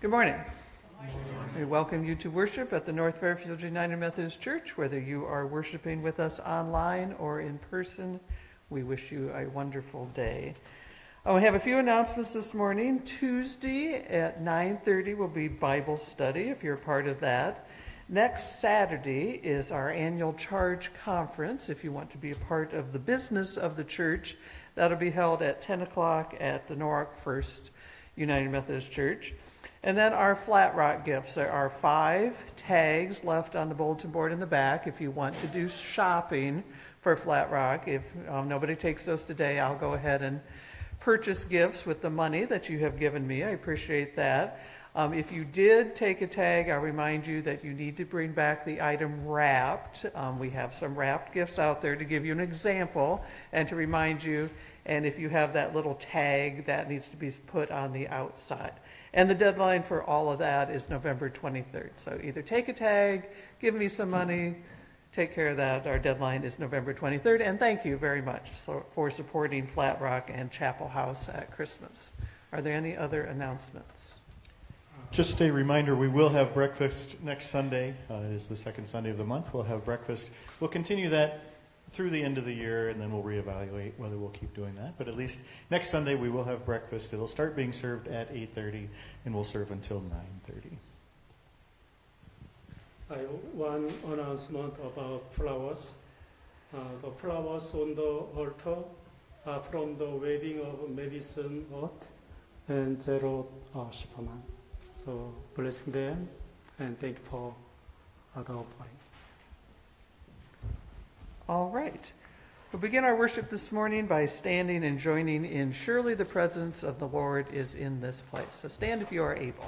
Good morning. We welcome you to worship at the North Fairfield United Methodist Church. Whether you are worshiping with us online or in person, we wish you a wonderful day. We have a few announcements this morning. Tuesday at 9:30 will be Bible study, if you're a part of that. Next Saturday is our annual Charge Conference. If you want to be a part of the business of the church, that'll be held at 10 o'clock at the Norwalk First United Methodist Church. And then our Flat Rock gifts. There are 5 tags left on the bulletin board in the back. If you want to do shopping for Flat Rock, if nobody takes those today, I'll go ahead and purchase gifts with the money that you have given me. I appreciate that. If you did take a tag, I'll remind you that you need to bring back the item wrapped. We have some wrapped gifts out there to give you an example and to remind you. And if you have that little tag, that needs to be put on the outside. And the deadline for all of that is November 23rd. So either take a tag, give me some money, take care of that. Our deadline is November 23rd. And thank you very much for supporting Flat Rock and Chapel House at Christmas. Are there any other announcements? Just a reminder, we will have breakfast next Sunday. It is the second Sunday of the month. We'll have breakfast. We'll continue that through the end of the year, and then we'll reevaluate whether we'll keep doing that. But at least next Sunday we will have breakfast. It'll start being served at 8:30, and we'll serve until 9:30. One announcement about flowers. The flowers on the altar are from the wedding of Madison Ott and Gerald Shipperman. So blessing them and thank you for the offering. All right. We'll begin our worship this morning by standing and joining in "Surely the presence of the Lord is in this place." So stand if you are able.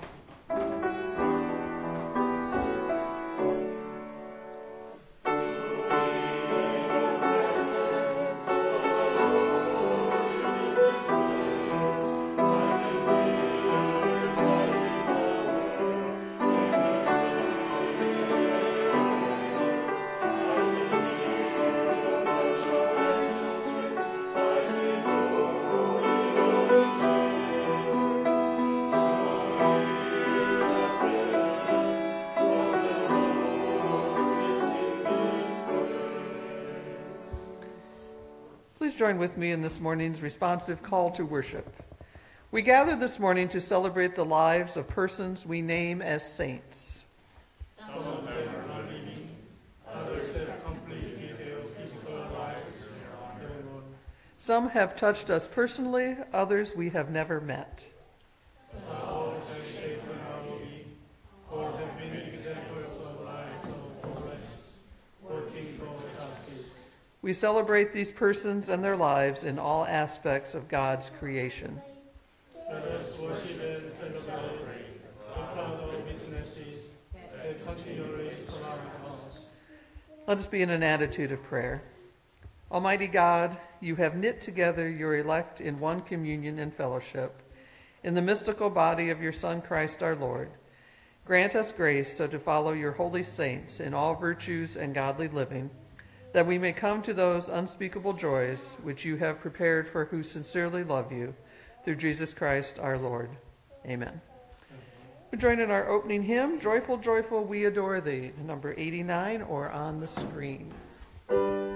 Join with me in this morning's responsive call to worship. We gather this morning to celebrate the lives of persons we name as saints. Some of them are not living, others have completed their physical lives on their own. Some have touched us personally, others we have never met. All have shaped our being, all have been examples of lives of progress, working for justice. We celebrate these persons and their lives in all aspects of God's creation. Let us worship and celebrate the cloud of witnesses that continually surround us. Let us be in an attitude of prayer. Almighty God, you have knit together your elect in one communion and fellowship in the mystical body of your Son, Christ our Lord. Grant us grace so to follow your holy saints in all virtues and godly living, that we may come to those unspeakable joys which you have prepared for who sincerely love you, through Jesus Christ our Lord. Amen. We join in our opening hymn, "Joyful, Joyful, We Adore Thee," number 89, or on the screen. Thank you.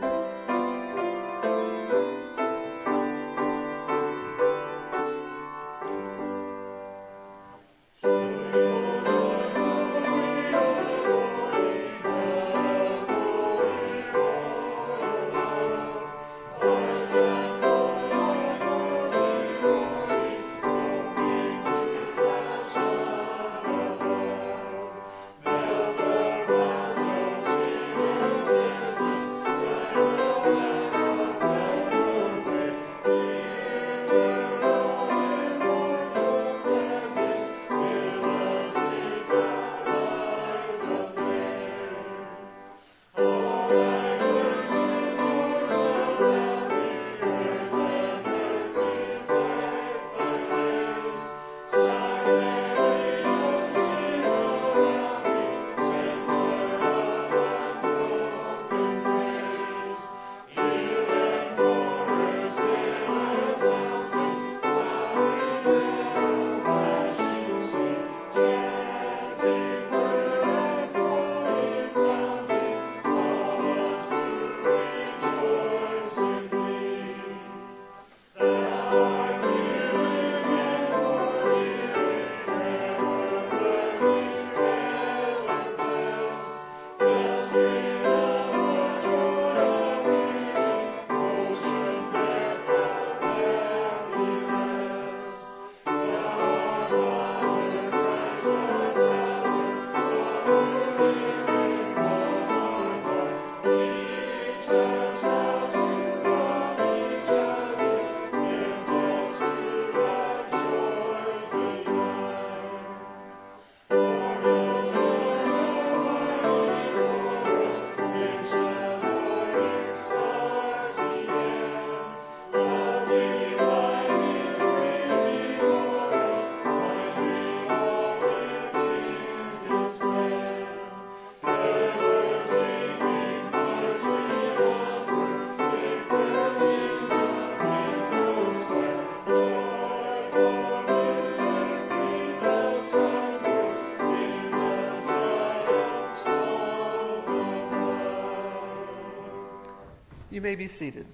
You may be seated.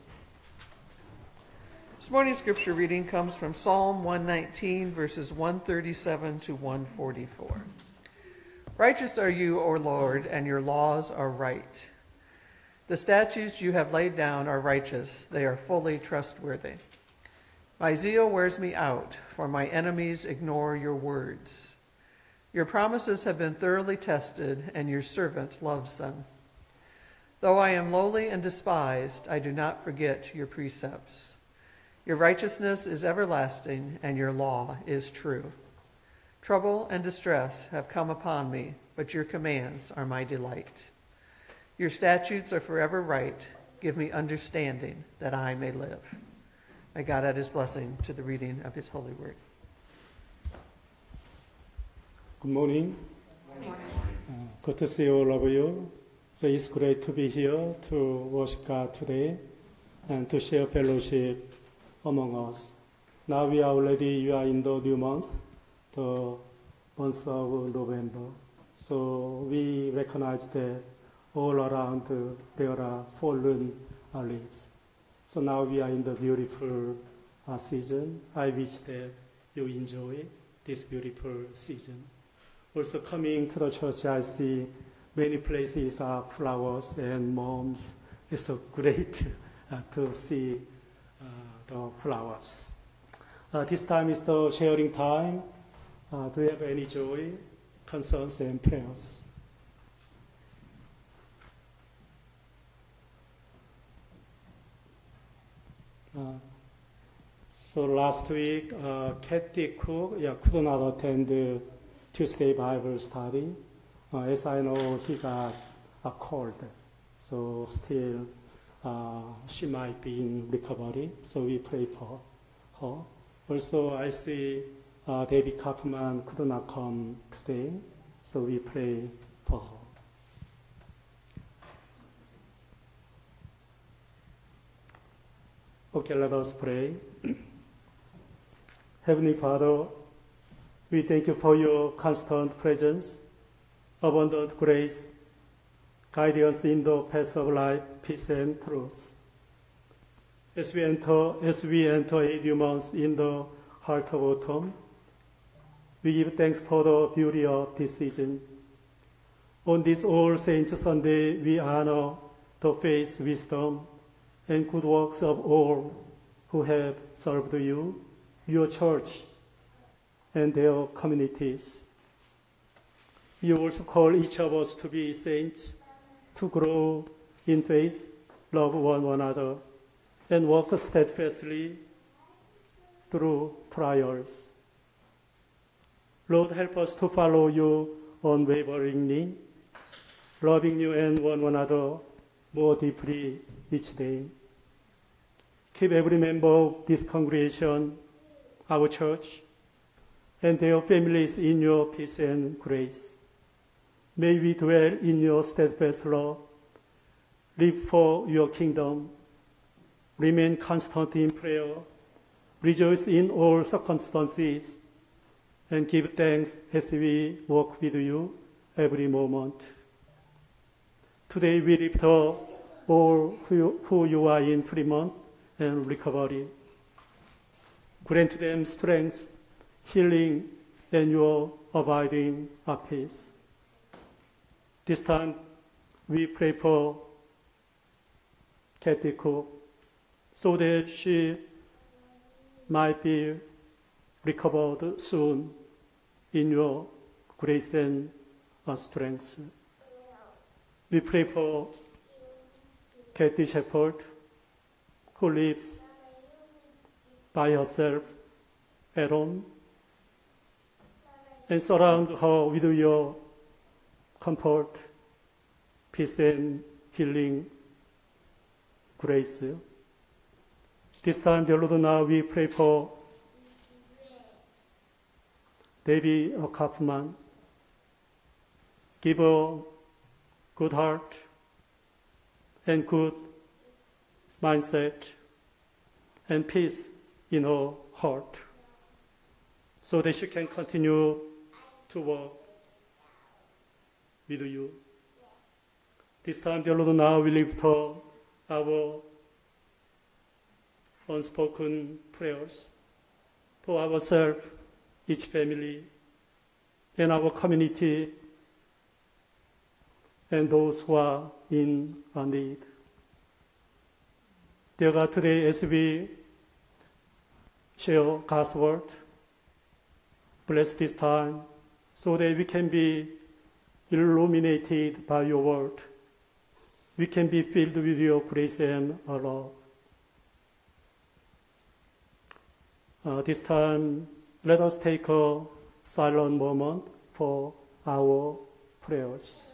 This morning's scripture reading comes from Psalm 119, verses 137 to 144. Righteous are you, O Lord, and your laws are right. The statutes you have laid down are righteous. They are fully trustworthy. My zeal wears me out, for my enemies ignore your words. Your promises have been thoroughly tested, and your servant loves them. Though I am lowly and despised, I do not forget your precepts. Your righteousness is everlasting, and your law is true. Trouble and distress have come upon me, but your commands are my delight. Your statutes are forever right. Give me understanding that I may live. May God add his blessing to the reading of his holy word. Good morning. Good morning. Good to see all of you. So it's great to be here to worship God today and to share fellowship among us. Now we are in the new month, the month of November. So we recognize that all around there are fallen leaves. So now we are in the beautiful season. I wish that you enjoy this beautiful season. Also coming to the church, I see many places are flowers and moms. It's so great to see the flowers. This time is the sharing time. Do you have any joy, concerns, and prayers? So last week, Kathy Cook could not attend the Tuesday Bible study. As I know, he got a cold, so still she might be in recovery, so we pray for her. Also, I see David Kaufman could not come today, so we pray for her. Okay, let us pray. Heavenly Father, we thank you for your constant presence, abundant grace, guide us in the path of life, peace, and truth. As we enter a new month in the heart of autumn, we give thanks for the beauty of this season. On this All Saints Sunday, we honor the faith, wisdom, and good works of all who have served you, your church, and their communities. You also call each of us to be saints, to grow in faith, love one another, and walk steadfastly through trials. Lord, help us to follow you unwaveringly, loving you and one another more deeply each day. Keep every member of this congregation, our church, and their families in your peace and grace. May we dwell in your steadfast love, live for your kingdom, remain constant in prayer, rejoice in all circumstances, and give thanks as we walk with you every moment. Today we lift up all who you are in treatment and recovery. Grant them strength, healing, and your abiding peace. This time we pray for Kathy Cook so that she might be recovered soon in your grace and strength. We pray for Kathy Shepherd, who lives by herself at home, and surround her with your comfort, peace, and healing grace. This time, dear Lord, now we pray for David Kaufman. Give her good heart and good mindset and peace in her heart so that she can continue to walk with you. This time, dear Lord, now we lift up our unspoken prayers for ourselves, each family, and our community, and those who are in need. Dear God, today as we share God's word, bless this time so that we can be illuminated by your word. We can be filled with your grace and love. This time, let us take a silent moment for our prayers.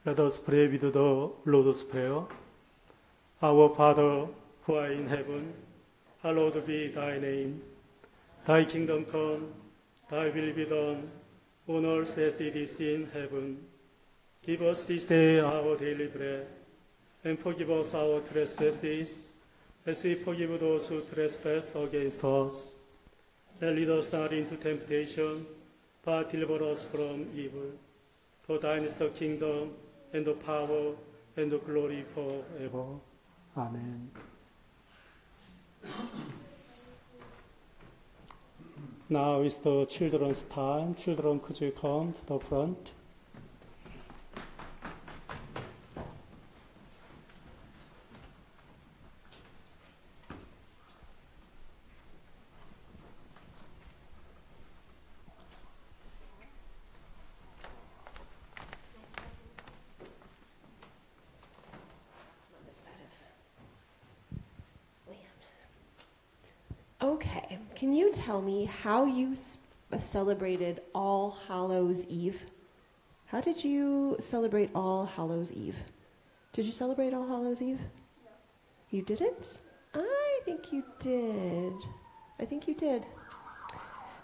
Let us pray with the Lord's Prayer. Our Father, who art in heaven, hallowed be thy name. Thy kingdom come, thy will be done, on earth as it is in heaven. Give us this day our daily bread, and forgive us our trespasses, as we forgive those who trespass against us. And lead us not into temptation, but deliver us from evil. For thine is the kingdom, and the power, and the glory forever. Amen. Now is the children's time. Children, could you come to the front? Okay, can you tell me how you celebrated All Hallows Eve? How did you celebrate All Hallows Eve? Did you celebrate All Hallows Eve? No. You didn't? I think you did. I think you did.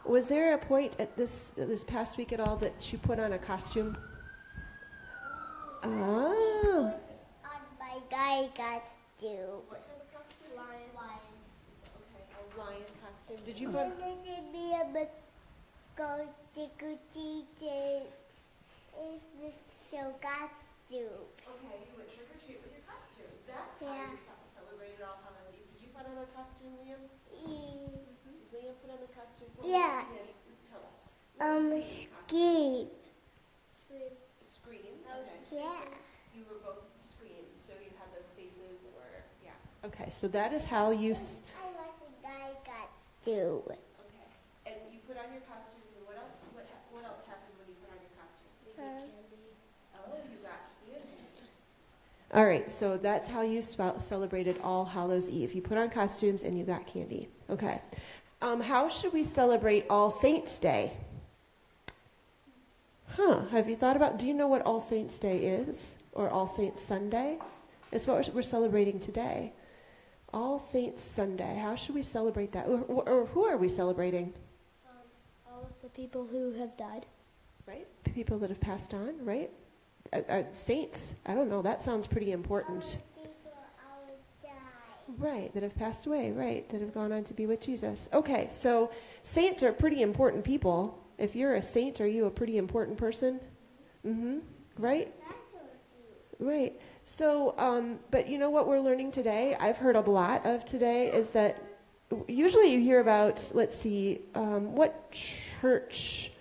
Was there a point at this past week at all that you put on a costume? Oh. On my guy costume. What kind of costume? Lion. A lion costume. Did you put? Be a go show costume. Okay, you went trick or treat with your costumes. That's how you celebrated All Hallows Eve. Did you put on a costume, Liam? Did Liam put on a costume? Yeah. Yes. Tell us. Ski. Scream. Okay. Yeah. You were both screamed, so you had those faces that were, yeah. Okay, so that is how you. I like the guy costume. Okay, and you put on your costumes, and what else? What else happened when you put on your costumes? Candy. Oh, you got candy. All right, so that's how you celebrated All Hallows Eve. You put on costumes and you got candy. Okay. How should we celebrate All Saints Day? Have you thought about, do you know what All Saints Day is? Or All Saints Sunday? It's what we're celebrating today. All Saints Sunday. How should we celebrate that? Or who are we celebrating? All of the people who have died. Right? People that have passed on, right? Saints. I don't know. That sounds pretty important. All the people died. Right, that have passed away, right, that have gone on to be with Jesus. Okay, so saints are pretty important people. If you're a saint, are you a pretty important person? Right? Right. So, but you know what we're learning today? I've heard a lot of today is that usually you hear about, let's see, what church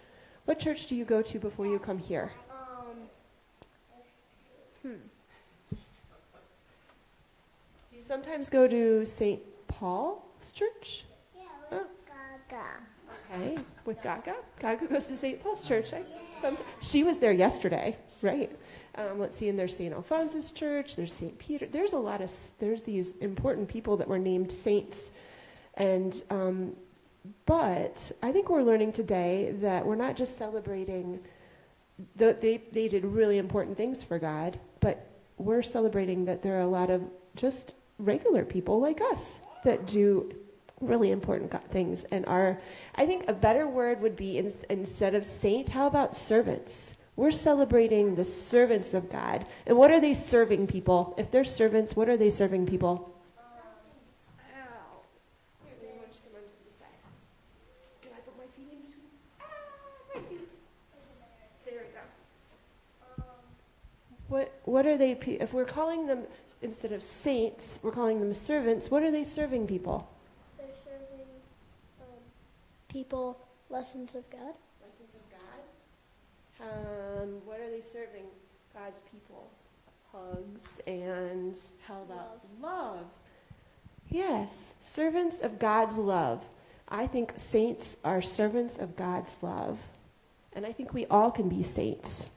do you go to before you come here? Do you sometimes go to St. Paul's church? Yeah, Gaga. Okay, with Gaga. Gaga goes to St. Paul's Church. She was there yesterday, right? Let's see, and there's St. Alphonsus Church, there's St. Peter. There's these important people that were named saints. And, but I think we're learning today that we're not just celebrating, they did really important things for God, but we're celebrating that there are a lot of just regular people like us that do really important things and are, I think a better word would be instead of saint, how about servants? We're celebrating the servants of God. And what are they serving people? If they're servants, what are they serving people? Ow. Here, why don't you come onto the side? Can I put my feet in between? My feet. There we go. What are they, if we're calling them, instead of saints, we're calling them servants, what are they serving people? They're serving people lessons of God. Lessons of God. What are they serving God's people? Hugs and how about love? Yes, servants of God's love. I think saints are servants of God's love. And I think we all can be saints.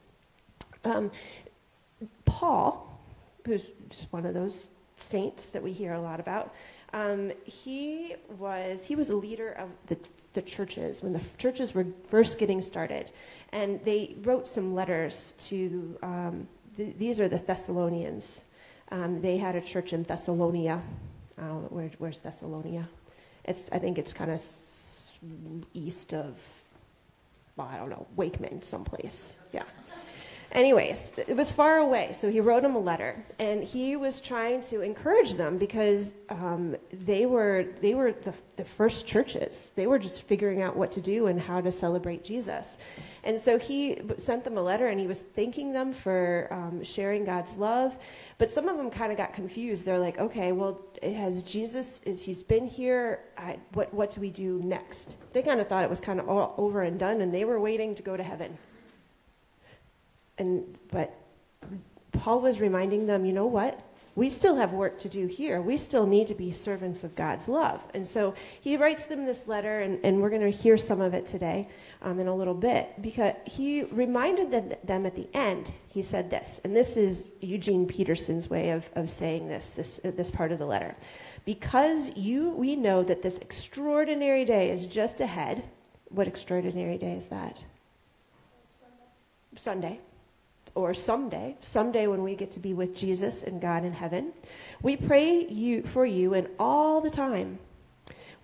Paul, who's just one of those saints that we hear a lot about, he was a leader of the churches when the churches were first getting started, and they wrote some letters to. These are the Thessalonians. They had a church in Thessalonia. Where's Thessalonia? I think it's kind of east of, well, I don't know, Wakeman, someplace. Yeah. Anyways, it was far away, so he wrote them a letter, and he was trying to encourage them because they were the first churches. They were just figuring out what to do and how to celebrate Jesus. And so he sent them a letter, and he was thanking them for sharing God's love. But some of them kind of got confused. They're like, okay, well, he's been here, what do we do next? They kind of thought it was kind of all over and done, and they were waiting to go to heaven. But Paul was reminding them, you know what? We still have work to do here. We still need to be servants of God's love. And so he writes them this letter, and we're going to hear some of it today in a little bit, because he reminded them at the end, he said this, and this is Eugene Peterson's way of saying this part of the letter. Because we know that this extraordinary day is just ahead. What extraordinary day is that? Sunday. Or someday when we get to be with Jesus and God in heaven. We pray for you and all the time.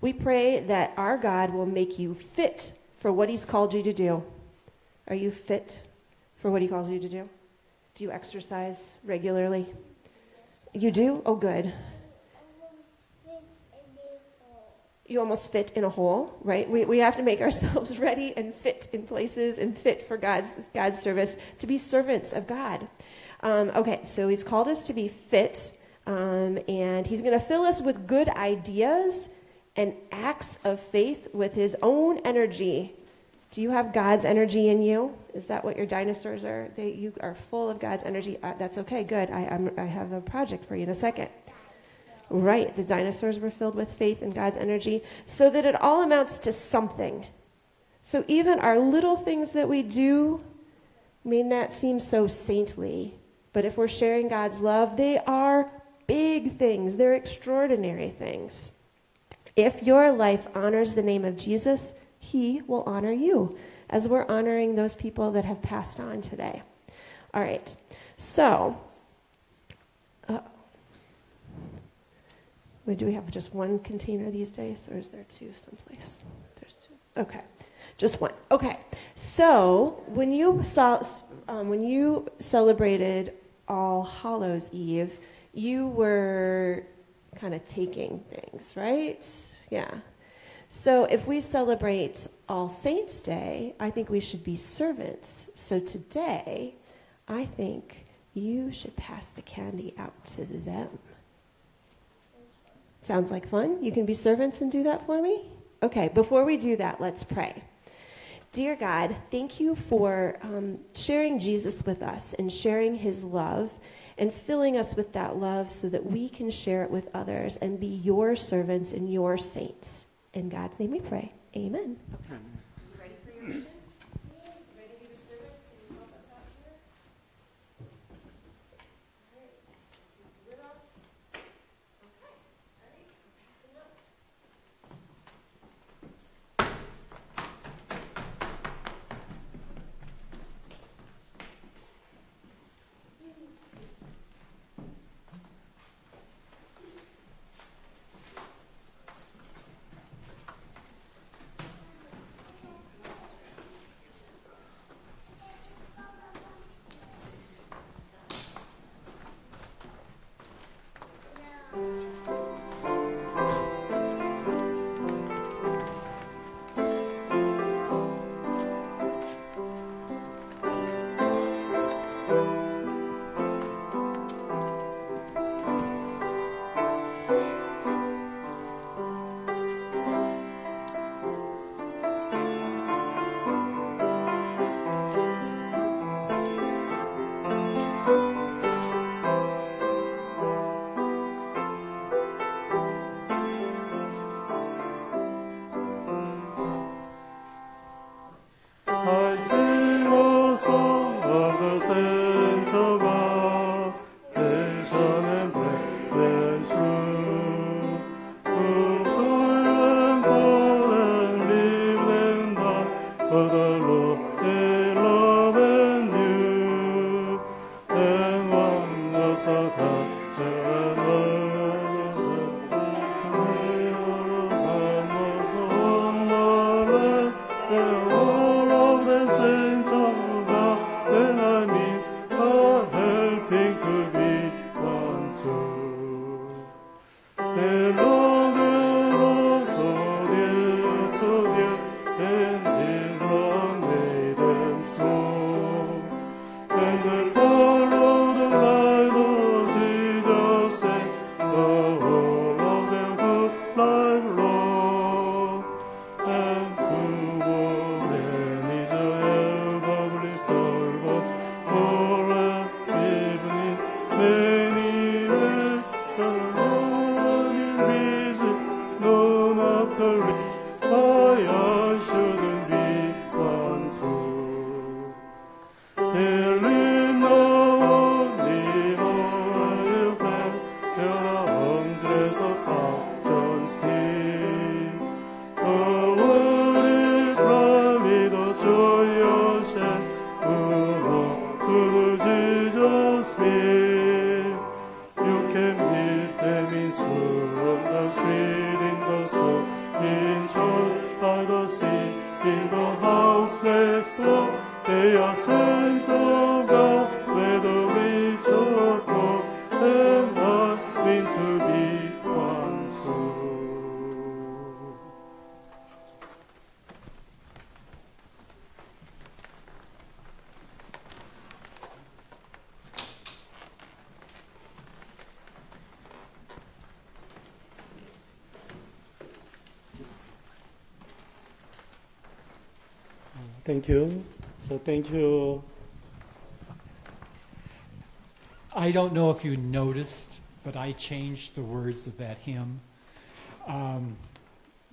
We pray that our God will make you fit for what he's called you to do. Are you fit for what he calls you to do? Do you exercise regularly? You do? Oh, good. You almost fit in a hole, right? We have to make ourselves ready and fit in places and fit for God's service, to be servants of God. Okay, so he's called us to be fit, and he's going to fill us with good ideas and acts of faith with his own energy. Do you have God's energy in you? Is that what your dinosaurs are? You are full of God's energy. That's okay, good. I have a project for you in a second. Right, the dinosaurs were filled with faith and God's energy, so that it all amounts to something. So even our little things that we do may not seem so saintly, but if we're sharing God's love, they are big things. They're extraordinary things. If your life honors the name of Jesus, he will honor you, as we're honoring those people that have passed on today. All right, so do we have just one container these days, or is there two someplace? There's two. Okay, just one. Okay, so when you celebrated All Hallows Eve, you were kind of taking things, right? Yeah. So if we celebrate All Saints' Day, I think we should be servants. So today, I think you should pass the candy out to them. Sounds like fun? You can be servants and do that for me? Okay, before we do that, let's pray. Dear God, thank you for sharing Jesus with us and sharing his love and filling us with that love so that we can share it with others and be your servants and your saints. In God's name we pray. Amen. Okay. You ready for your mission? Ready to be servants? Can you help us out here? All right. Let's lid off. Okay. All right. Pass it up. Thank you. So thank you. I don't know if you noticed, but I changed the words of that hymn.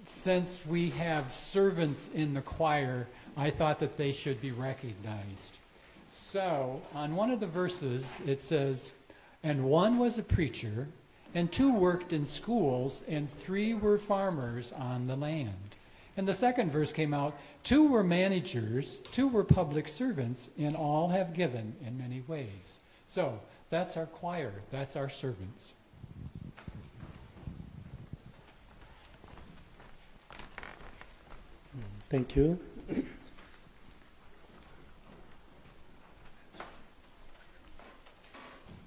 Since we have servants in the choir, I thought that they should be recognized. So, on one of the verses, it says, "And one was a preacher, and 2 worked in schools, and 3 were farmers on the land." And the second verse came out, 2 were managers, 2 were public servants, and all have given in many ways. So, that's our choir, that's our servants. Thank you.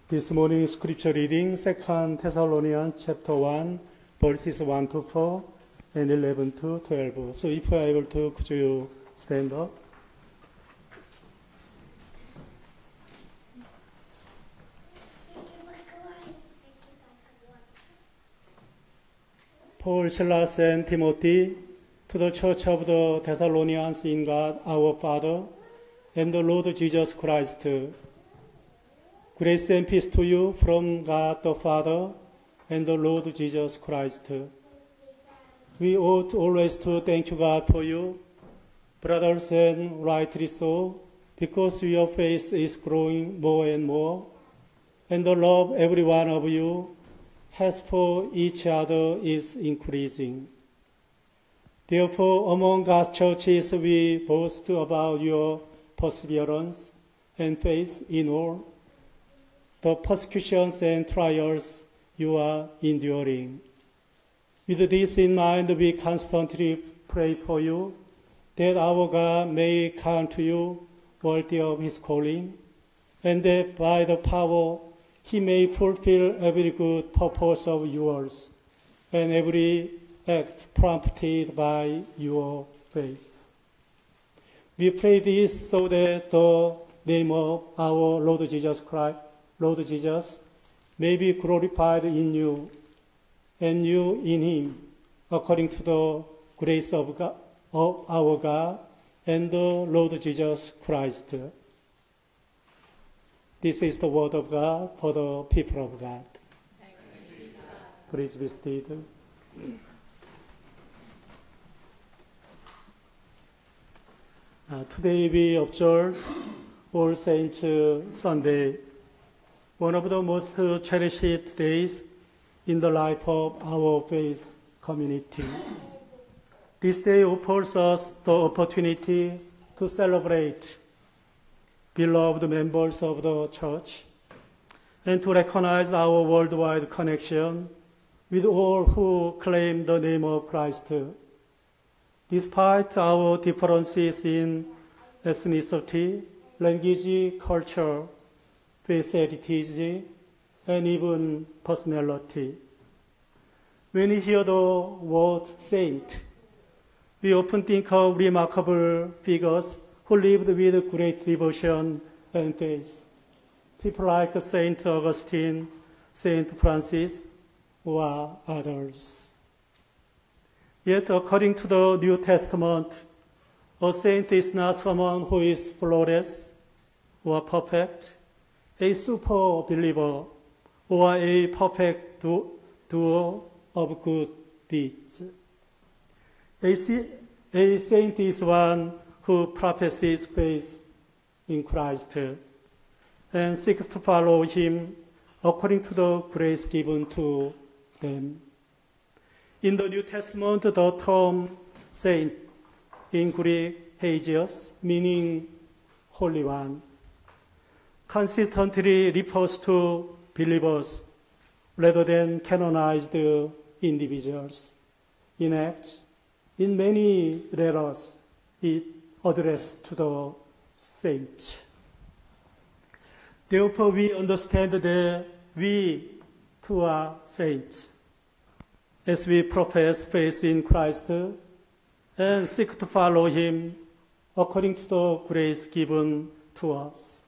This morning scripture reading, 2 Thessalonians chapter 1, verses 1 to 4 and 11 to 12. So if you are able to, could you stand up? Paul, Silas, and Timothy, to the church of the Thessalonians in God, our Father, and the Lord Jesus Christ. Grace and peace to you from God the Father and the Lord Jesus Christ. We ought always to thank you, God, for you, brothers, and rightly so, because your faith is growing more and more, and the love every one of you has for each other is increasing. Therefore, among God's churches, we boast about your perseverance and faith in all the persecutions and trials you are enduring. With this in mind, we constantly pray for you, that our God may count you worthy of his calling, and that by the power he may fulfill every good purpose of yours, and every act prompted by your faith. We pray this so that the name of our Lord Jesus may be glorified in you, and you in him, according to the grace of our God and the Lord Jesus Christ. This is the word of God for the people of God. Please be seated. Today we observe All Saints Sunday, one of the most cherished days in the life of our faith community. This day offers us the opportunity to celebrate beloved members of the church and to recognize our worldwide connection with all who claim the name of Christ. Despite our differences in ethnicity, language, culture, faith heritage, and even personality. When we hear the word saint, we often think of remarkable figures who lived with great devotion and faith. People like Saint Augustine, Saint Francis, or others. Yet, according to the New Testament, a saint is not someone who is flawless or perfect, a super believer, or a perfect doer of good deeds. A saint is one who professes faith in Christ and seeks to follow him according to the grace given to them. In the New Testament, the term saint in Greek, hagios, meaning holy one, consistently refers to believers rather than canonized individuals. In Acts, in many letters, it addressed to the saints. Therefore, we understand that we too are saints, as we profess faith in Christ and seek to follow him according to the grace given to us.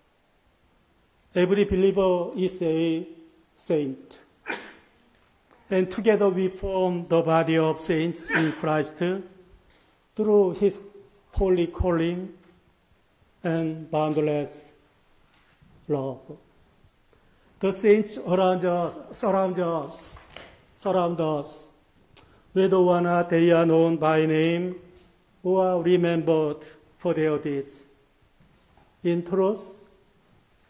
Every believer is a saint, and together we form the body of saints in Christ through his holy calling and boundless love. The saints around us, surround us, whether one they are known by name or remembered for their deeds. In truth,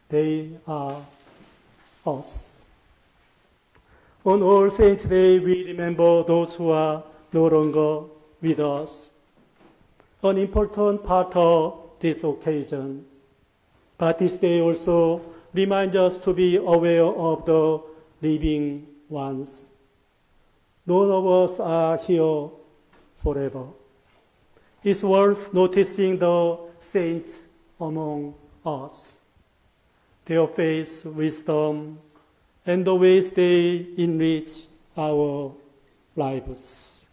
they are us. On All Saints' Day, we remember those who are no longer with us. An important part of this occasion. But this day also reminds us to be aware of the living ones. None of us are here forever. It's worth noticing the saints among us, their faith, wisdom, and the ways they enrich our lives.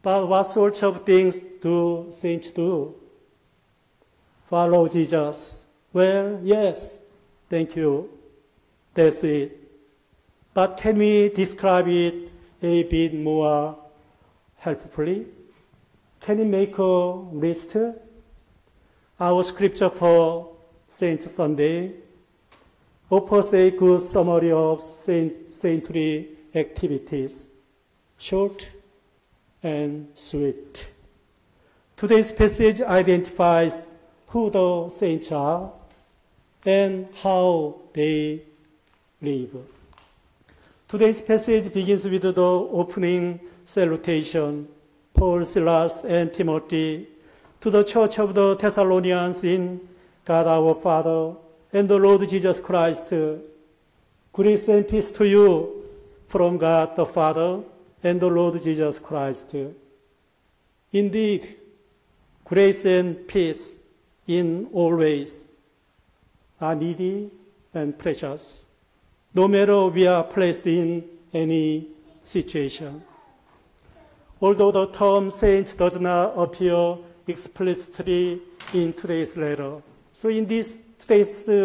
But what sorts of things do saints do? Follow Jesus. Well, yes, thank you. That's it. But can we describe it a bit more helpfully? Can we make a list? Our scripture for Saints Sunday offers a good summary of saintly activities, short and sweet. Today's passage identifies who the saints are and how they live. Today's passage begins with the opening salutation, Paul, Silas, and Timothy, to the church of the Thessalonians in God our Father and the Lord Jesus Christ. Grace and peace to you from God the Father and the Lord Jesus Christ. Indeed, grace and peace in all ways are needy and precious, no matter we are placed in any situation. Although the term saint does not appear explicitly in today's letter, so in today's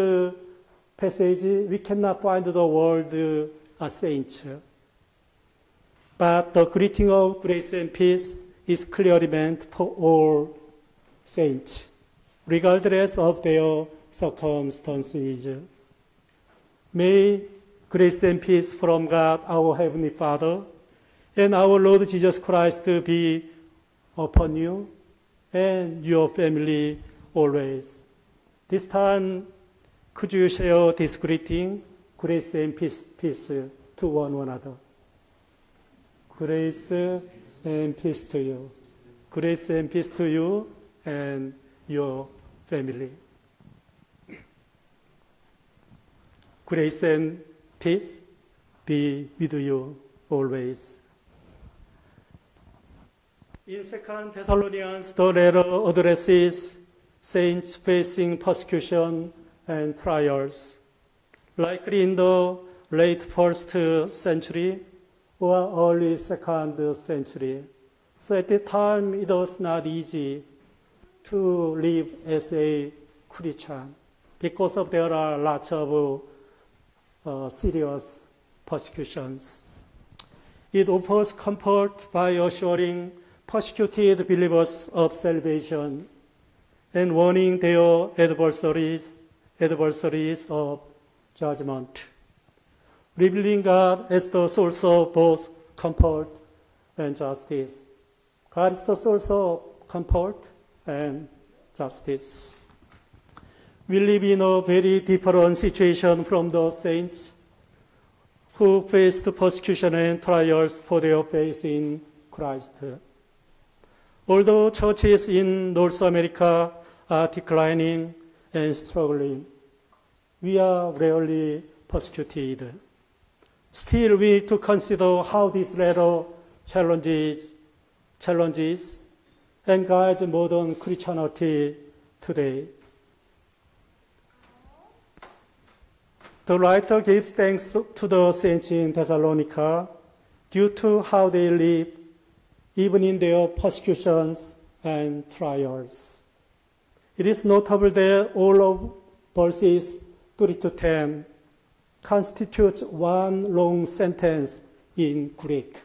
passage, we cannot find the word a saint. But the greeting of grace and peace is clearly meant for all saints, regardless of their circumstances. May grace and peace from God, our Heavenly Father, and our Lord Jesus Christ be upon you and your family always. This time, could you share this greeting, grace and peace to one another? Grace and peace to you. Grace and peace to you and your family. Grace and peace be with you always. In 2 Thessalonians, the letter addresses saints facing persecution and trials, likely in the late 1st century or early 2nd century. So at that time, it was not easy to live as a Christian because there are lots of serious persecutions. It offers comfort by assuring persecuted believers of salvation and warning their adversaries of judgment, revealing God as the source of both comfort and justice. God is the source of comfort and justice. We live in a very different situation from the saints who faced persecution and trials for their faith in Christ. Although churches in North America are declining and struggling, we are rarely persecuted. Still, we need to consider how this letter challenges and guides modern Christianity today. The writer gives thanks to the saints in Thessalonica due to how they live, even in their persecutions and trials. It is notable that all of verses 3 to 10 constitute one long sentence in Greek.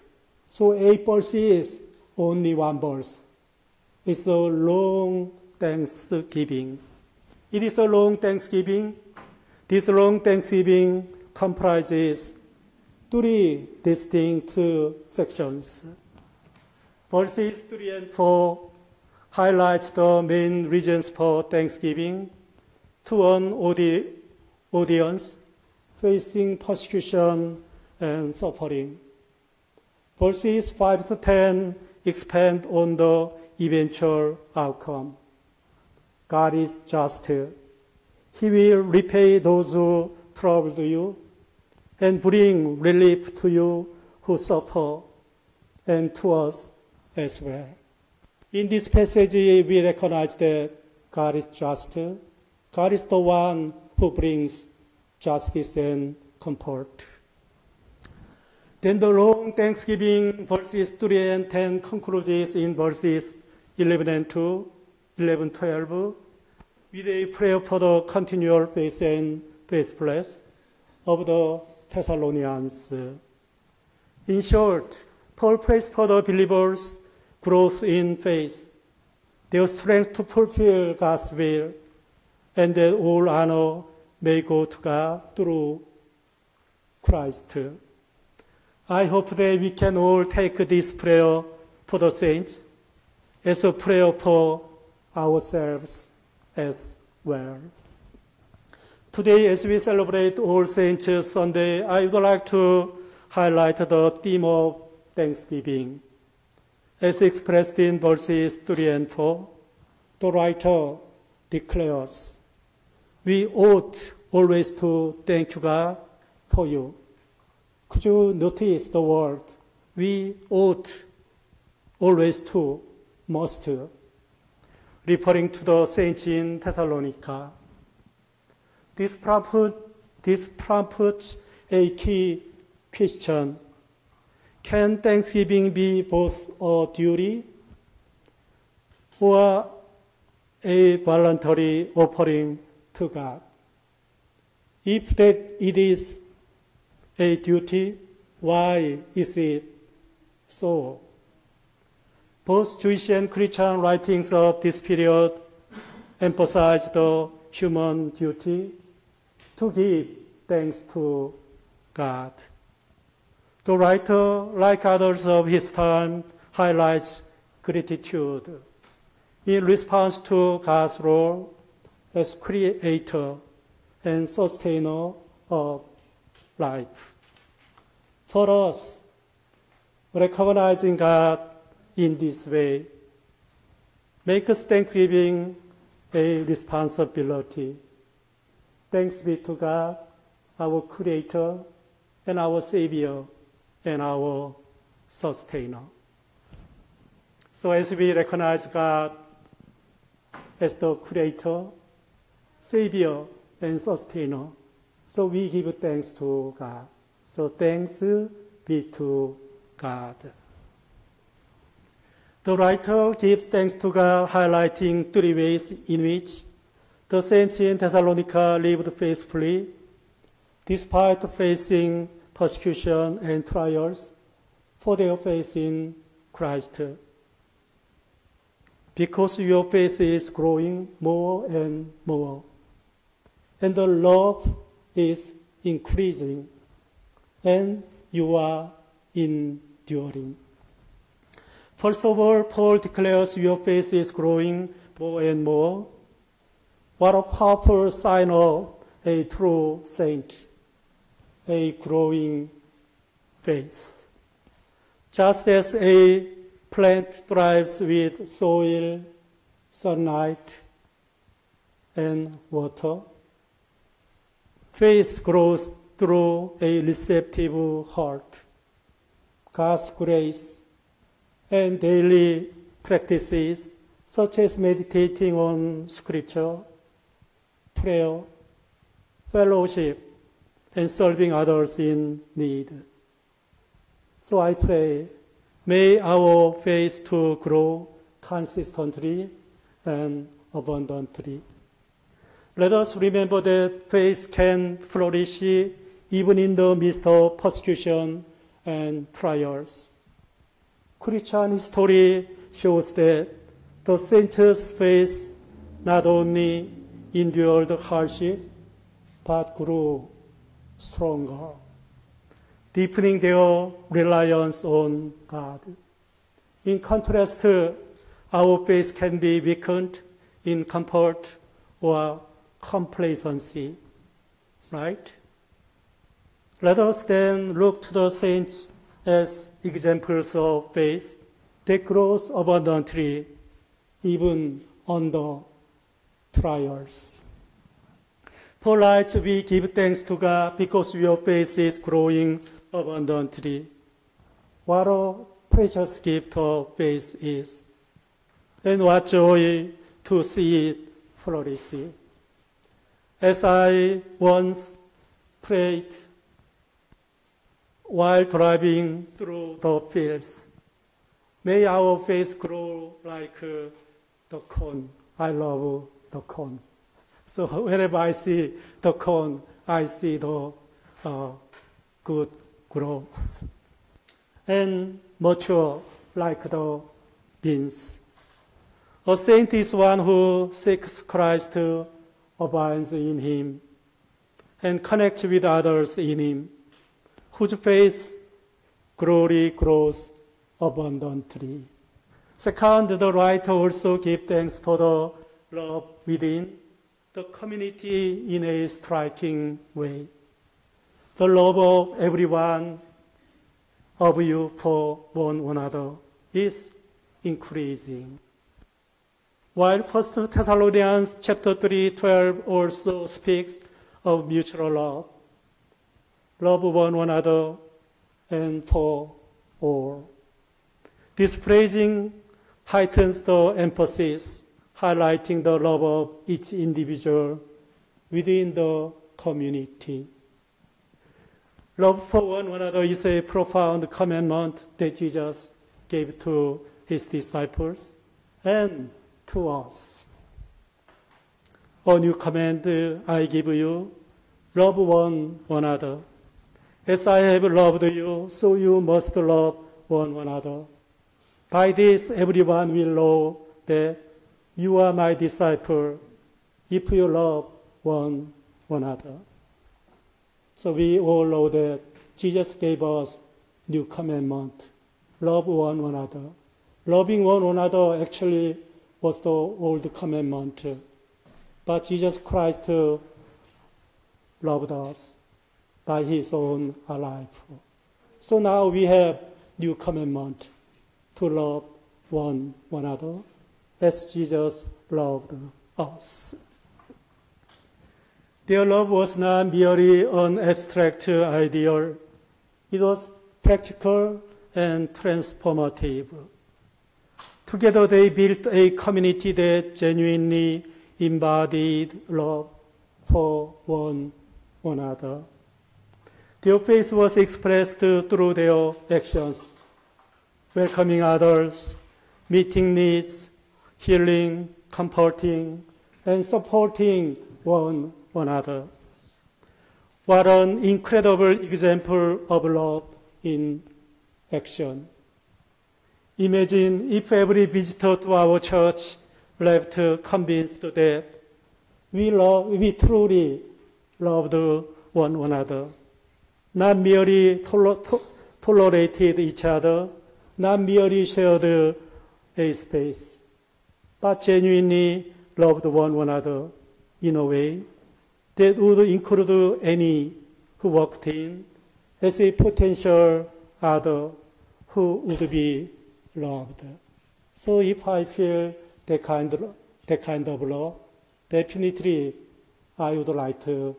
So 8 verses, only one verse. It's a long Thanksgiving. It is a long Thanksgiving. This long Thanksgiving comprises three distinct sections. Verses 3 and 4 highlight the main reasons for Thanksgiving to an audience facing persecution and suffering. Verses 5 to 10 expand on the eventual outcome. God is just. He will repay those who troubled you and bring relief to you who suffer and to us as well. In this passage, we recognize that God is just. God is the one who brings justice and comfort. Then the long Thanksgiving, verses 3 and 10, concludes in verses 11 and 2, 11, 12, with a prayer for the continual faith and faithfulness of the Thessalonians. In short, Paul prays for the believers' growth in faith, their strength to fulfill God's will, and that all honor may go to God through Christ. I hope that we can all take this prayer for the saints as a prayer for ourselves as well. Today, as we celebrate All Saints Sunday, I would like to highlight the theme of Thanksgiving. As expressed in verses 3 and 4, the writer declares, we ought always to thank you, God, for you. Could you notice the word, we ought always to, must, referring to the saints in Thessalonica. This prompts a key question. Can Thanksgiving be both a duty or a voluntary offering to God? If that it is a duty, why is it so? Both Jewish and Christian writings of this period emphasize the human duty to give thanks to God. The writer, like others of his time, highlights gratitude in response to God's role as creator and sustainer of life. For us, recognizing God in this way makes Thanksgiving a responsibility. Thanks be to God, our Creator and our Savior and our Sustainer. So as we recognize God as the Creator, Savior, and Sustainer, so we give thanks to God. So thanks be to God. The writer gives thanks to God, highlighting three ways in which the saints in Thessalonica lived faithfully, despite facing persecution and trials for their faith in Christ. Because your faith is growing more and more, and the love is increasing, and you are enduring. First of all, Paul declares your faith is growing more and more. What a powerful sign of a true saint, a growing faith. Just as a plant thrives with soil, sunlight, and water, faith grows through a receptive heart. God's grace and daily practices such as meditating on Scripture, prayer, fellowship, and serving others in need. So I pray, may our faith to grow consistently and abundantly. Let us remember that faith can flourish even in the midst of persecution and trials. Christian history shows that the saints' faith not only endured hardship, but grew stronger, deepening their reliance on God. In contrast, our faith can be weakened in comfort or complacency, right? Let us then look to the saints as examples of faith that grows abundantly even under trials. Paul writes, we give thanks to God because your faith is growing abundantly. What a precious gift of faith is, and what joy to see it flourishing. As I once prayed while driving through the fields, may our faith grow like the corn. I love the corn. So whenever I see the corn, I see the good growth. And mature like the beans. A saint is one who seeks Christ, abides in him, and connects with others in him, whose faith glory grows abundantly. Second, the writer also gives thanks for the love within the community in a striking way. The love of everyone of you for one another is increasing. While 1 Thessalonians chapter 3:12 also speaks of mutual love, love one another and for all. This phrasing heightens the emphasis, highlighting the love of each individual within the community. Love for one another is a profound commandment that Jesus gave to his disciples and to us. A new command I give you, love one another. As I have loved you, so you must love one another. By this, everyone will know that you are my disciple if you love one another. So we all know that Jesus gave us new commandment, love one another. Loving one another actually was the old commandment, but Jesus Christ loved us by his own life. So now we have new commandment to love one another as Jesus loved us. Their love was not merely an abstract ideal. It was practical and transformative. Together they built a community that genuinely embodied love for one another. Their faith was expressed through their actions, welcoming others, meeting needs, healing, comforting, and supporting one another. What an incredible example of love in action. Imagine if every visitor to our church left convinced that we truly loved one another, not merely tolerated each other, not merely shared a space, but genuinely loved one another in a way that would include any who walked in as a potential other who would be loved. So if I feel that kind of love, definitely I would like to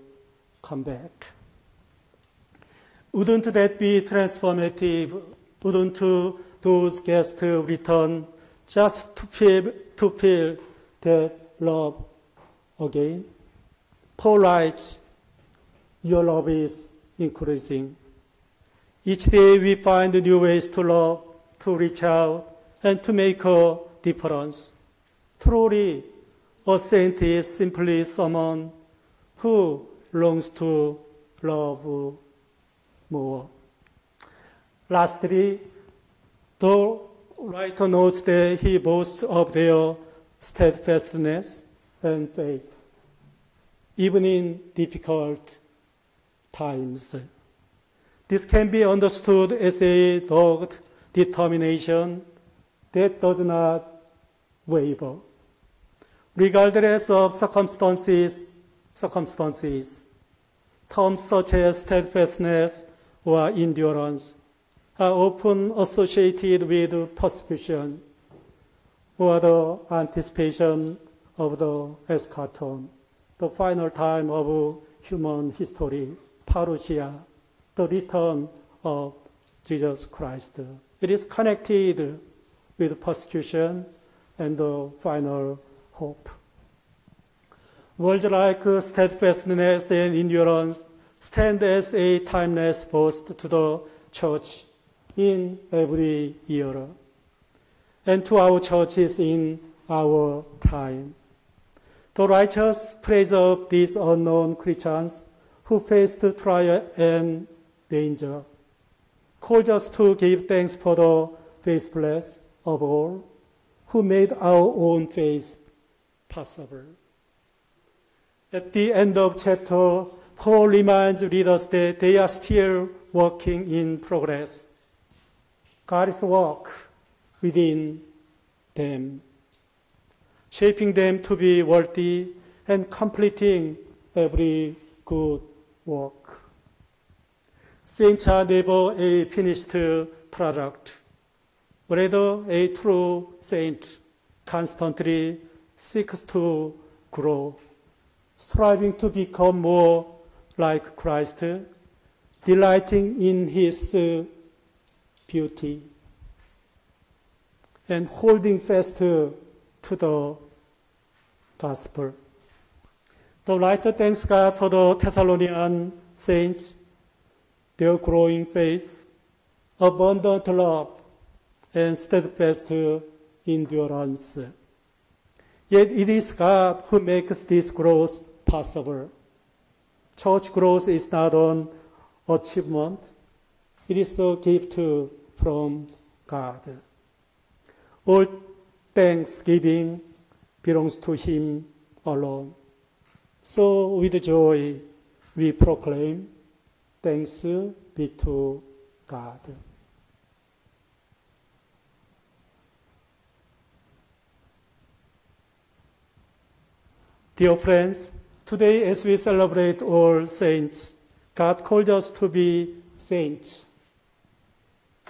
come back. Wouldn't that be transformative? Wouldn't those guests return just to feel that love again? Paul writes, your love is increasing. Each day we find new ways to love, to reach out, and to make a difference. Truly, a saint is simply someone who longs to love more. Lastly, the writer notes that he boasts of their steadfastness and faith, even in difficult times. This can be understood as a dogged determination that does not waver, regardless of circumstances. Terms such as steadfastness or endurance are often associated with persecution or the anticipation of the eschaton, the final time of human history, parousia, the return of Jesus Christ. It is connected with persecution and the final hope. Words like steadfastness and endurance stand as a timeless boast to the church in every era and to our churches in our time. The righteous praise of these unknown Christians who faced trial and danger calls us to give thanks for the faithless of all who made our own faith possible. At the end of chapter, Paul reminds readers that they are still working in progress. God's work within them, shaping them to be worthy and completing every good work. Saints are never a finished product. Rather, a true saint constantly seeks to grow, striving to become more like Christ, delighting in His beauty, and holding fast to the gospel. The writer thanks God for the Thessalonian saints, their growing faith, abundant love, and steadfast endurance. Yet it is God who makes this growth possible. Church growth is not an achievement. It is a gift from God. All thanksgiving belongs to Him alone. So with joy we proclaim, thanks be to God. Dear friends, today as we celebrate all saints, God called us to be saints,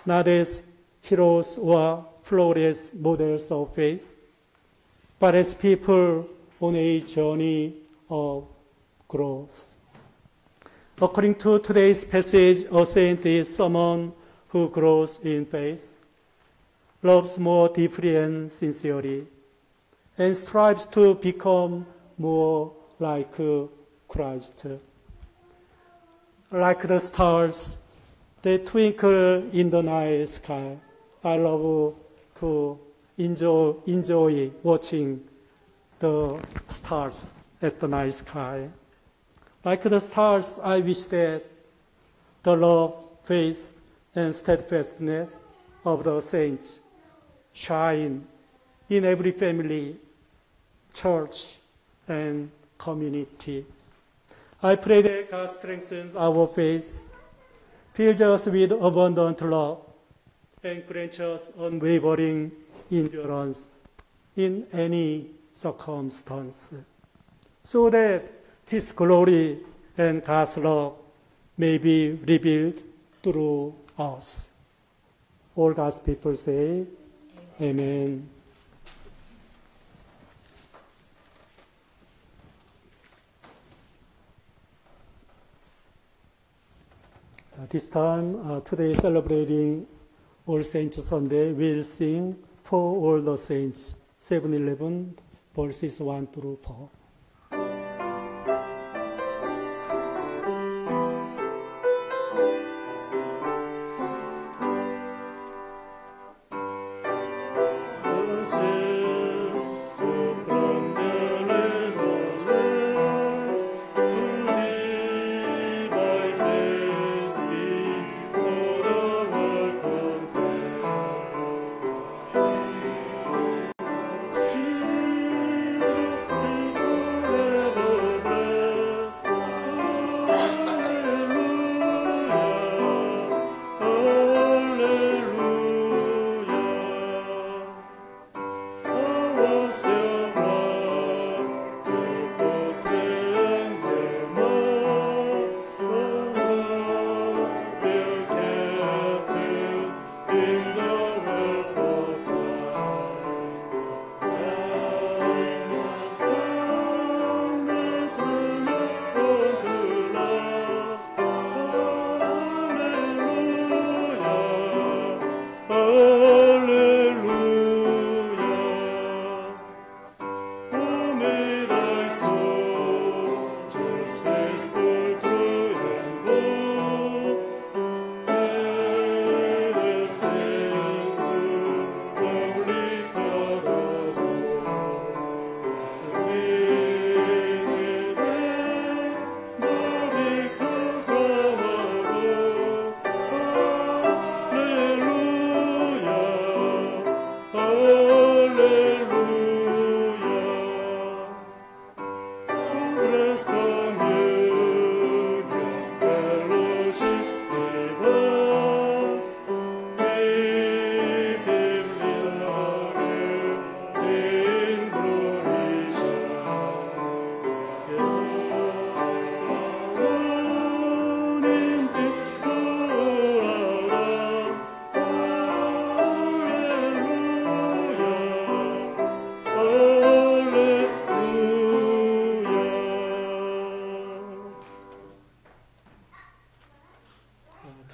not as heroes or flawless models of faith, but as people on a journey of growth. According to today's passage, a saint is someone who grows in faith, loves more deeply and sincerely, and strives to become more like Christ. Like the stars that twinkle in the night sky, I love to enjoy watching the stars at the night sky. Like the stars, I wish that the love, faith, and steadfastness of the saints shine in every family, church, and community. I pray that God strengthens our faith, fills us with abundant love, and grants us unwavering endurance in any circumstance, so that His glory and God's love may be revealed through us. All God's people say, Amen. This time, today celebrating All Saints Sunday, we'll sing For All the Saints, 711, verses 1 through 4. Jesus,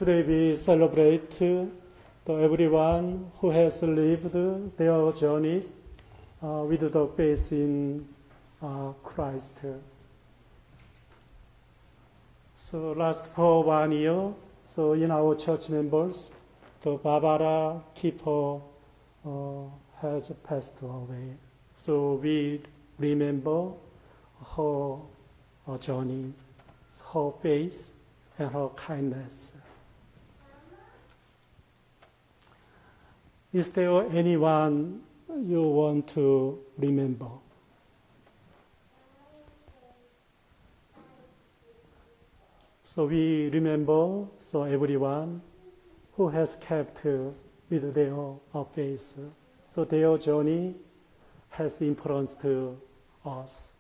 today we celebrate everyone who has lived their journeys with the faith in Christ. So last for 1 year, so in our church members, the Barbara Keeper has passed away. So we remember her journey, her faith, and her kindness. Is there anyone you want to remember? So we remember everyone who has kept with their faith. So their journey has influenced us.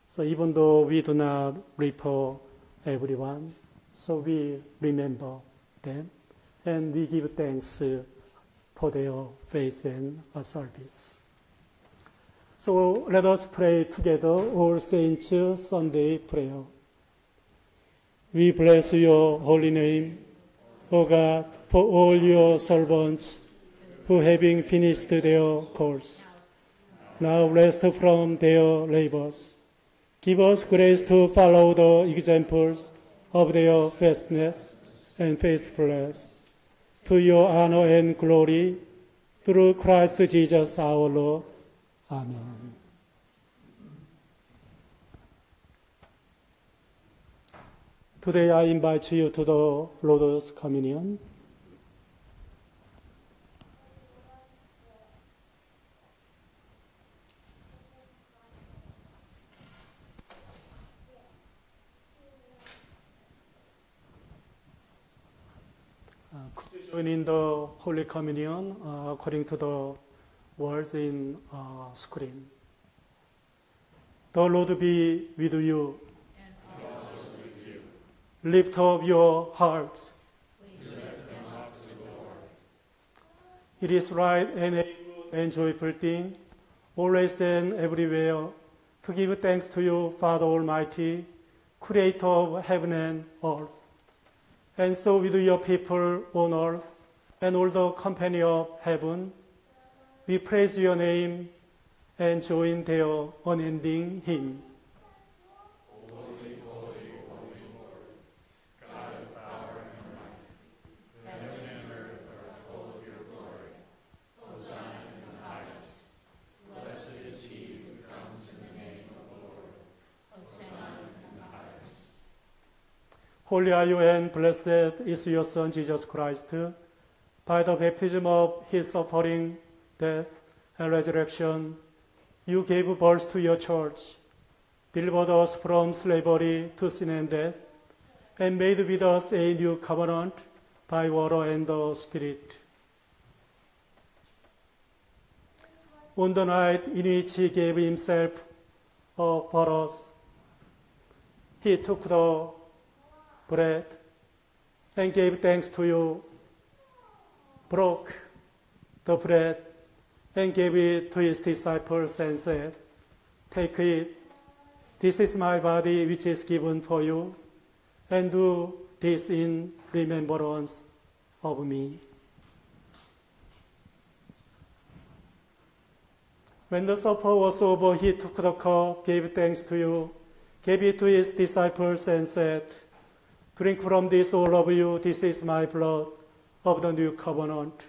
So even though we do not recall everyone, so we remember them and we give thanks for their faith and service. So let us pray together All Saints Sunday prayer. We bless your holy name, O God, for all your servants who, having finished their course, now rest from their labors. Give us grace to follow the examples of their faithfulness and faithfulness, to your honor and glory, through Christ Jesus our Lord. Amen. Today I invite you to the Lord's Communion. Could you join in the Holy Communion according to the words in screen? The Lord be with you. Lift up your hearts. It is right and a good and joyful thing, always and everywhere, to give thanks to you, Father Almighty, Creator of heaven and earth. And so with your people on earth and all the company of heaven, we praise your name and join their unending hymn. Holy are you and blessed is your Son, Jesus Christ. By the baptism of his suffering, death, and resurrection, you gave birth to your church, delivered us from slavery to sin and death, and made with us a new covenant by water and the Spirit. On the night in which he gave himself up for us, he took the bread and gave thanks to you, broke the bread and gave it to his disciples and said, "Take it, this is my body which is given for you, and do this in remembrance of me." When the supper was over, he took the cup, gave thanks to you, gave it to his disciples and said, "Drink from this, all of you. This is my blood of the new covenant,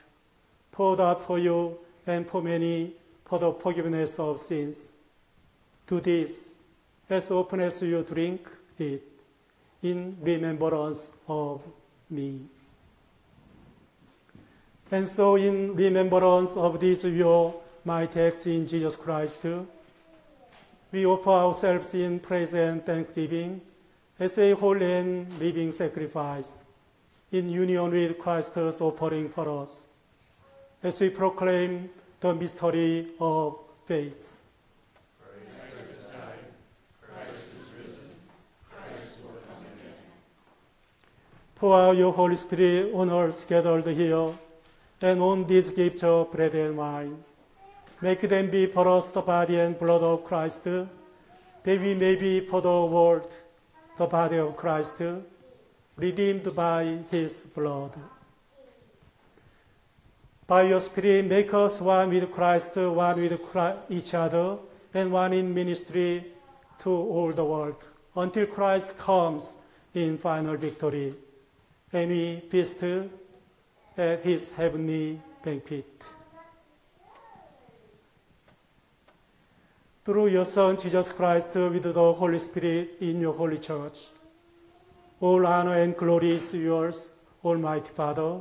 poured out for you and for many for the forgiveness of sins. Do this as often as you drink it in remembrance of me." And so in remembrance of these your mighty acts in Jesus Christ, we offer ourselves in praise and thanksgiving as a holy and living sacrifice, in union with Christ's offering for us, as we proclaim the mystery of faith. Christ has died, Christ is risen, Christ will come again. Pour out your Holy Spirit on us gathered here, and on these gifts of bread and wine. Make them be for us the body and blood of Christ, that we may be for the world the body of Christ, redeemed by his blood. By your Spirit, make us one with Christ, one with each other, and one in ministry to all the world, until Christ comes in final victory, and we feast at his heavenly banquet. Through your Son, Jesus Christ, with the Holy Spirit in your holy church, all honor and glory is yours, Almighty Father,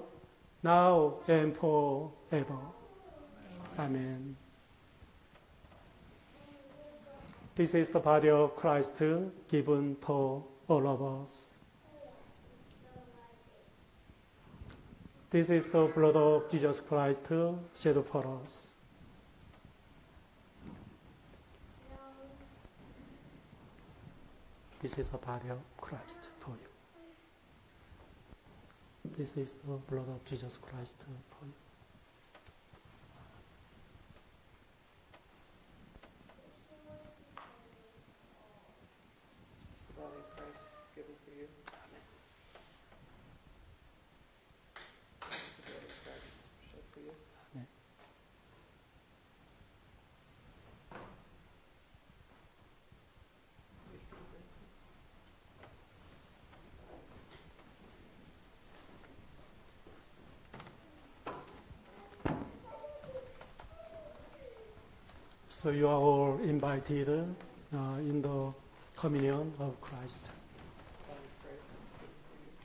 now and forever. Amen. This is the body of Christ given for all of us. This is the blood of Jesus Christ shed for us. This is the body of Christ for you. This is the blood of Jesus Christ for you. The body of Christ given for you. This is the blood of Christ shed for you. Amen. So you are all invited in the communion of Christ. Body of Christ given for you.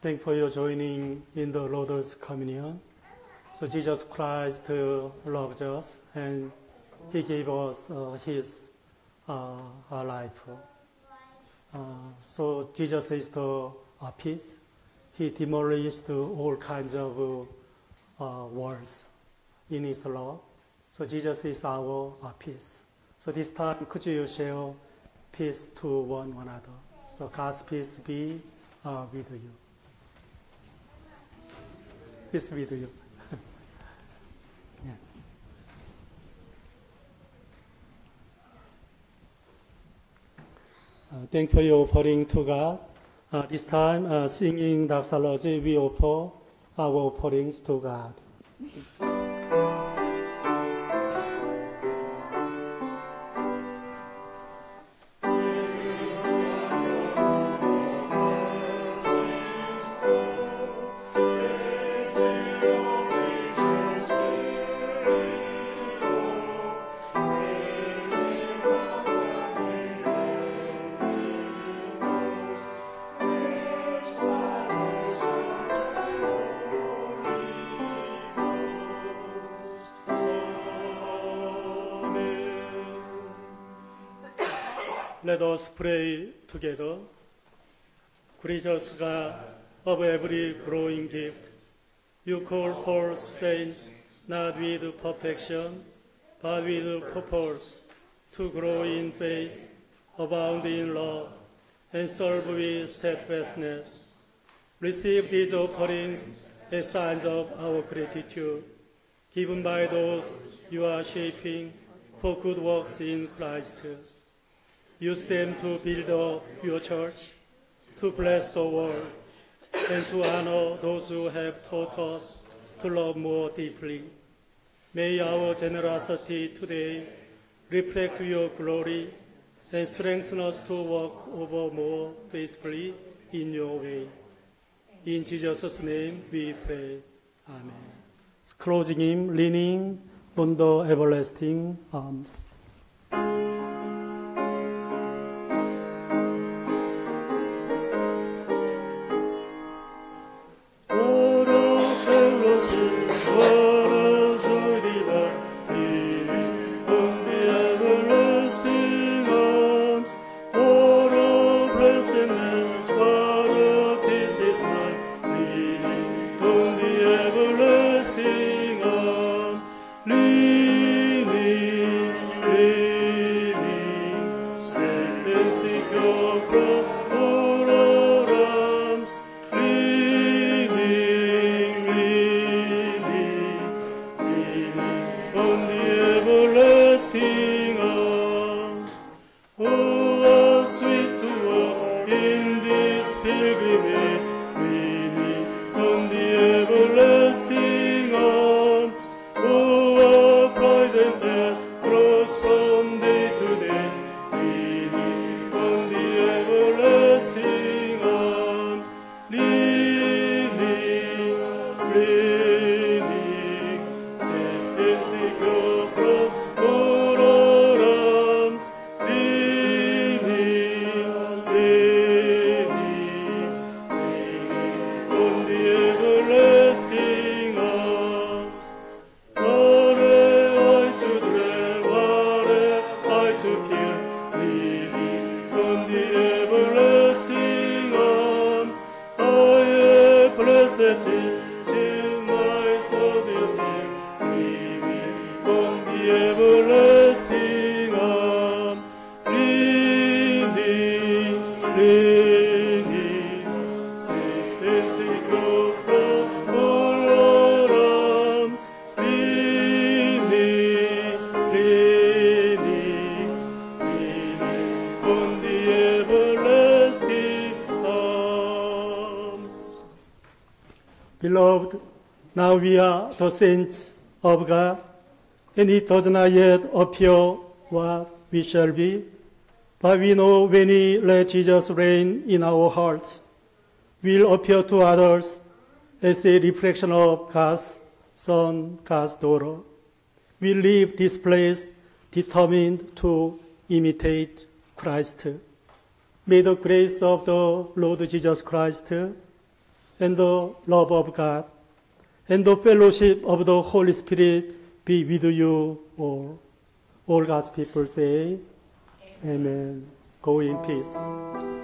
Thank you for your joining in the Lord's Communion. So Jesus Christ loved us and He gave us His life. So Jesus is the peace. He demolished all kinds of words in His love. So Jesus is our peace. So this time, could you share peace to one another? So God's peace be with you. Peace with you. Yeah. Thank for your offering to God. This time, singing doxology, we offer our offerings to God. Let us pray together. Gracious God of every growing gift, you call forth saints not with perfection, but with purpose, to grow in faith, abound in love, and serve with steadfastness. Receive these offerings as signs of our gratitude, given by those you are shaping for good works in Christ. Use them to build up your church, to bless the world, and to honor those who have taught us to love more deeply. May our generosity today reflect your glory and strengthen us to walk over more faithfully in your way. In Jesus' name we pray. Amen. Closing hymn, leaning on the everlasting arms. Beloved, now we are the saints of God, and it does not yet appear what we shall be, but we know when we let Jesus reign in our hearts, we will appear to others as a reflection of God's Son, God's daughter. We leave this place determined to imitate Christ. May the grace of the Lord Jesus Christ and the love of God and the fellowship of the Holy Spirit be with you all. All God's people say, Amen. Go in peace.